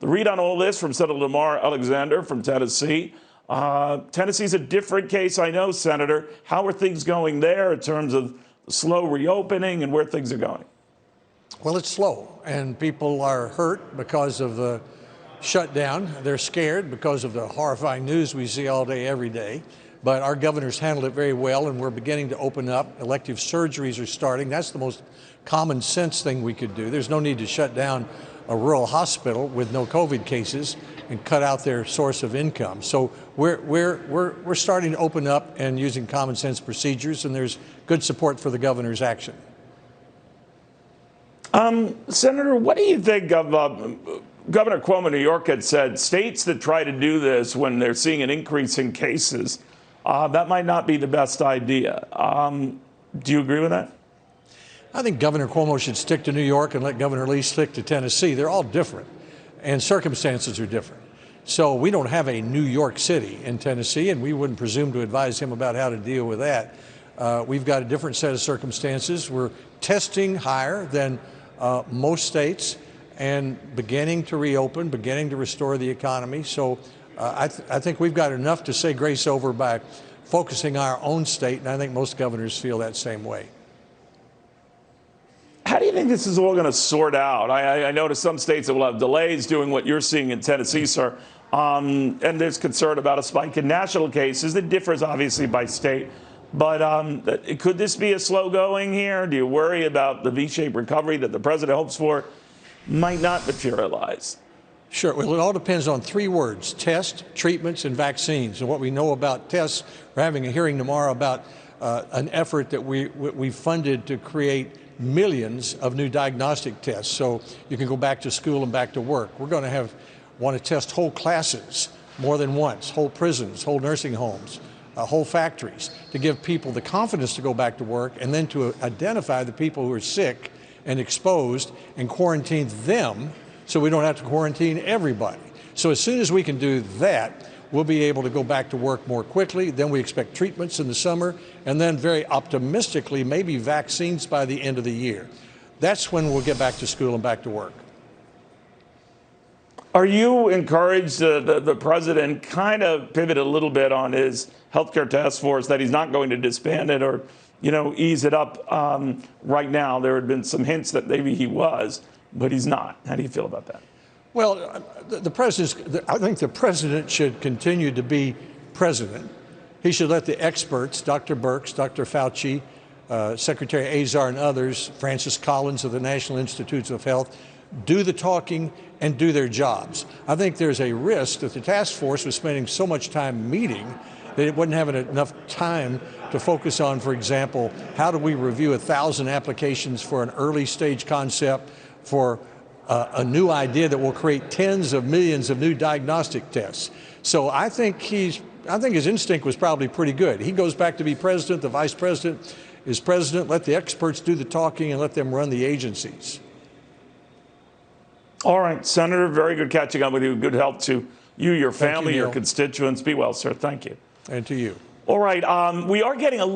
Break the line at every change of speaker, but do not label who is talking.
The read on all this from Senator Lamar Alexander from Tennessee. Tennessee's a different case, I know, Senator. How are things going there in terms of the slow reopening and where things are going?
Well, it's slow, and people are hurt because of the shutdown. They're scared because of the horrifying news we see all day, every day. But our governor's handled it very well, and we're beginning to open up. Elective surgeries are starting. That's the most common sense thing we could do. There's no need to shut down a rural hospital with no COVID cases and cut out their source of income. So we're starting to open up and using common sense procedures, and there's good support for the governor's action.
Senator, what do you think of Governor Cuomo of New York had said states that try to do this when they're seeing an increase in cases, that might not be the best idea. Do you agree with that?
I think Governor Cuomo should stick to New York and let Governor Lee stick to Tennessee. They're all different, and circumstances are different. So we don't have a New York City in Tennessee, and we wouldn't presume to advise him about how to deal with that. We've got a different set of circumstances. We're testing higher than most states and beginning to reopen, beginning to restore the economy. So I think we've got enough to say grace over by focusing our own state, and I think most governors feel that same way.
How do you think this is all going to sort out? I notice some states that will have delays doing what you're seeing in Tennessee, sir. And there's concern about a spike in national cases. It differs obviously by state. But could this be a slow going here? Do you worry about the V-shaped recovery that the president hopes for might not materialize?
Sure. Well, it all depends on three words: test, treatments, and vaccines. And what we know about tests, we're having a hearing tomorrow about an effort that we funded to create millions of new diagnostic tests, so you can go back to school and back to work. We're going to want to test whole classes more than once, whole prisons, whole nursing homes, whole factories, to give people the confidence to go back to work, and then to identify the people who are sick and exposed and quarantine them so we don't have to quarantine everybody. So as soon as we can do that, we'll be able to go back to work more quickly. Then we expect treatments in the summer, and then very optimistically, maybe vaccines by the end of the year. That's when we'll get back to school and back to work.
Are you encouraged the president kind of pivot a little bit on his healthcare task force, that he's not going to disband it or, ease it up right now? There had been some hints that maybe he was, but he's not. How do you feel about that?
Well, I think the president should continue to be president. He should let the experts, Dr. Birx, Dr. Fauci, Secretary Azar and others, Francis Collins of the National Institutes of Health, do the talking and do their jobs. I think there's a risk that the task force was spending so much time meeting that it wasn't having enough time to focus on, for example, how do we review 1,000 applications for an early stage concept for a new idea that will create tens of millions of new diagnostic tests. So I think his instinct was probably pretty good. He goes back to be president, the vice president is president, let the experts do the talking and let them run the agencies.
All right, Senator, very good catching up with you. Good health to you, your family, your constituents. Be well, sir. Thank you.
And to you.
All right, we are getting a